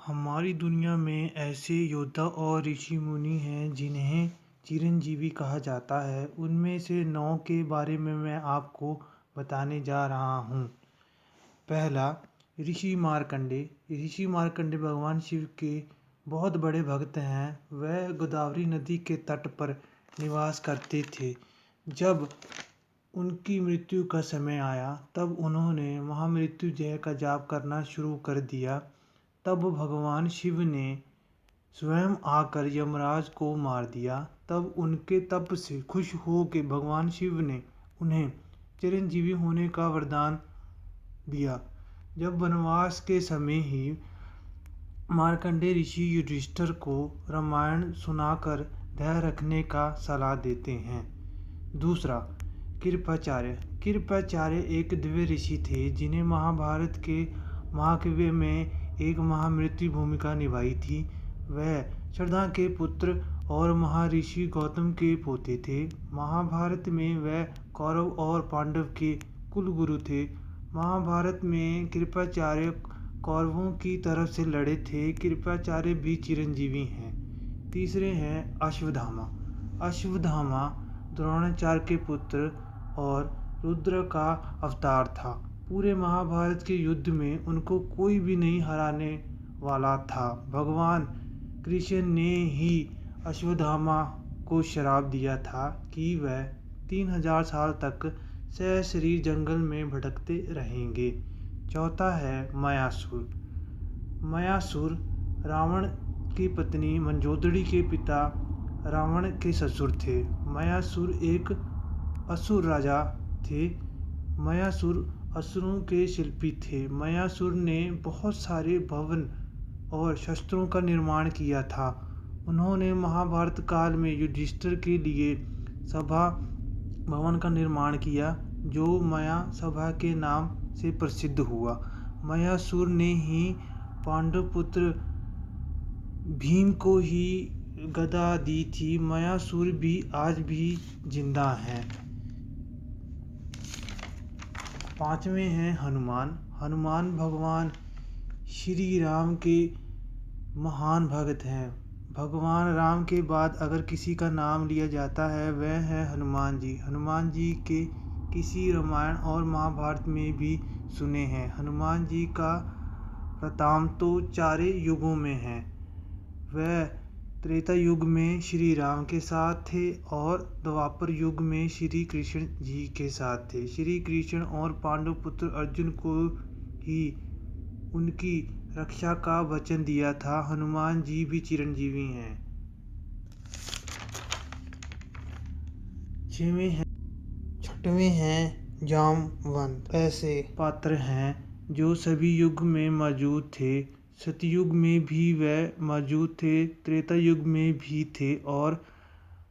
हमारी दुनिया में ऐसे योद्धा और ऋषि मुनि हैं जिन्हें चिरंजीवी कहा जाता है। उनमें से 9 के बारे में मैं आपको बताने जा रहा हूँ। पहला, ऋषि मार्कंडे। ऋषि मार्कंडे भगवान शिव के बहुत बड़े भक्त हैं। वह गोदावरी नदी के तट पर निवास करते थे। जब उनकी मृत्यु का समय आया तब उन्होंने महामृत्युंजय का जाप करना शुरू कर दिया। तब भगवान शिव ने स्वयं आकर यमराज को मार दिया। तब उनके तप से खुश होकर भगवान शिव ने उन्हें चिरंजीवी होने का वरदान दिया। जब वनवास के समय ही मार्कंडेय ऋषि युधिष्ठिर को रामायण सुनाकर धैर्य रखने का सलाह देते हैं। दूसरा, कृपाचार्य। कृपाचार्य एक दिव्य ऋषि थे जिन्हें महाभारत के महाकाव्य में एक महामृत्यु भूमिका निभाई थी। वह श्रद्धा के पुत्र और महर्षि गौतम के पोते थे। महाभारत में वह कौरव और पांडव के कुलगुरु थे। महाभारत में कृपाचार्य कौरवों की तरफ से लड़े थे। कृपाचार्य भी चिरंजीवी हैं। तीसरे हैं अश्वत्थामा। अश्वत्थामा द्रोणाचार्य के पुत्र और रुद्र का अवतार था। पूरे महाभारत के युद्ध में उनको कोई भी नहीं हराने वाला था। भगवान कृष्ण ने ही अश्वत्थामा को श्राप दिया था कि वह 3000 साल तक सशरीर जंगल में भटकते रहेंगे। चौथा है मयासुर। मयासुर रावण की पत्नी मंजोदड़ी के पिता रावण के ससुर थे। मयासुर एक असुर राजा थे। मयासुर असुरों के शिल्पी थे। मयासुर ने बहुत सारे भवन और शस्त्रों का निर्माण किया था। उन्होंने महाभारत काल में युधिष्ठिर के लिए सभा भवन का निर्माण किया जो मया सभा के नाम से प्रसिद्ध हुआ। मयासुर ने ही पांडव पुत्र भीम को ही गदा दी थी। मयासुर भी आज भी जिंदा हैं। पांचवें हैं हनुमान। हनुमान भगवान श्री राम के महान भक्त हैं। भगवान राम के बाद अगर किसी का नाम लिया जाता है वह है हनुमान जी। हनुमान जी के किसी रामायण और महाभारत में भी सुने हैं। हनुमान जी का प्रताप तो चारे युगों में है। वह त्रेता युग में श्री राम के साथ थे और द्वापर युग में श्री कृष्ण जी के साथ थे। श्री कृष्ण और पांडव पुत्र अर्जुन को ही उनकी रक्षा का वचन दिया था। हनुमान जी भी चिरंजीवी हैं। छठवें हैं जामवंत। ऐसे पात्र हैं जो सभी युग में मौजूद थे। सतयुग में भी वह मौजूद थे, त्रेता युग में भी थे और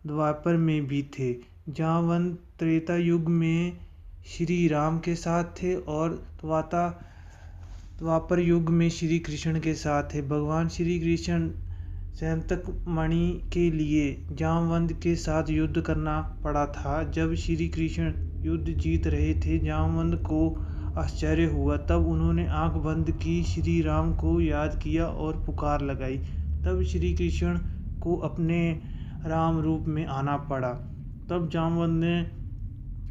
द्वापर में भी थे। जामवंत त्रेता युग में श्री राम के साथ थे और द्वापर युग में श्री कृष्ण के साथ थे। भगवान श्री कृष्ण सैंतक मणि के लिए जामवंत के साथ युद्ध करना पड़ा था। जब श्री कृष्ण युद्ध जीत रहे थे जामवंत को आश्चर्य हुआ। तब उन्होंने आंख बंद की, श्री राम को याद किया और पुकार लगाई। तब श्री कृष्ण को अपने राम रूप में आना पड़ा। तब जामवंत ने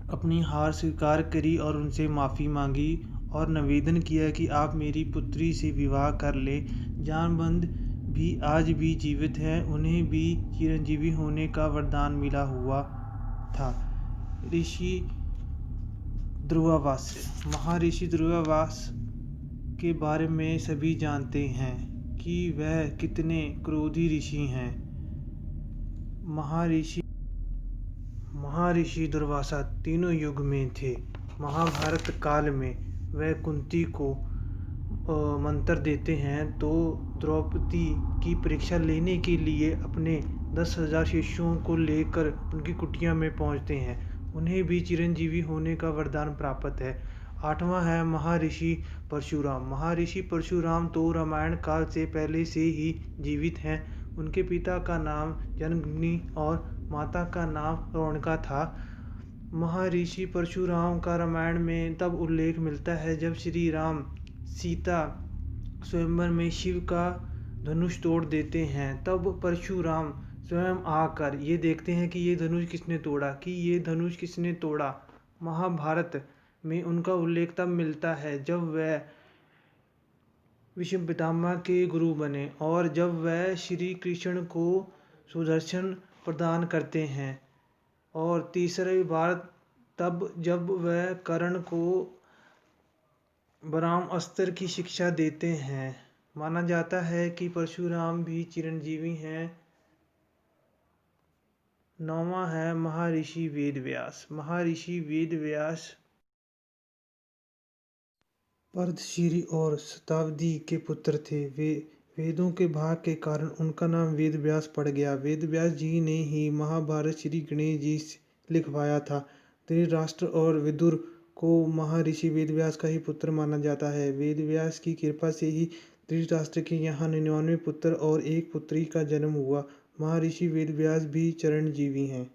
अपनी हार स्वीकार करी और उनसे माफ़ी मांगी और निवेदन किया कि आप मेरी पुत्री से विवाह कर लें। जामवंत भी आज भी जीवित हैं। उन्हें भी चिरंजीवी होने का वरदान मिला हुआ था। ऋषि दुर्वास। महर्षि दुर्वास के बारे में सभी जानते हैं कि वह कितने क्रोधी ऋषि हैं। महर्षि दुर्वासा तीनों युग में थे। महाभारत काल में वह कुंती को मंत्र देते हैं तो द्रौपदी की परीक्षा लेने के लिए अपने 10,000 शिष्यों को लेकर उनकी कुटिया में पहुंचते हैं। उन्हें भी चिरंजीवी होने का वरदान प्राप्त है। आठवां है महर्षि परशुराम। महर्षि परशुराम तो रामायण काल से पहले से ही जीवित हैं। उनके पिता का नाम जनमेजय और माता का नाम रौणका था। महर्षि परशुराम का रामायण में तब उल्लेख मिलता है जब श्री राम सीता स्वयंवर में शिव का धनुष तोड़ देते हैं। तब परशुराम स्वयं आकर ये देखते हैं कि ये धनुष किसने तोड़ा, महाभारत में उनका उल्लेख तब मिलता है जब वह भीष्म पितामह के गुरु बने और जब वह श्री कृष्ण को सुदर्शन प्रदान करते हैं। और तीसरी बार तब जब वह कर्ण को ब्रह्मास्त्र की शिक्षा देते हैं। माना जाता है कि परशुराम भी चिरंजीवी हैं। 9वां है महर्षि वेदव्यास। महर्षि वेदव्यास पर्दशीरी और शतावदी के पुत्र थे। वे वेदों के भाग के कारण उनका नाम वेदव्यास पड़ गया। वेदव्यास जी ने ही महाभारत श्री गणेश जी से लिखवाया था। धृतराष्ट्र और विदुर को महर्षि वेदव्यास का ही पुत्र माना जाता है। वेदव्यास की कृपा से ही धृतराष्ट्र के यहाँ 99 पुत्र और एक पुत्री का जन्म हुआ। महर्षि वेदव्यास भी चिरंजीवी हैं।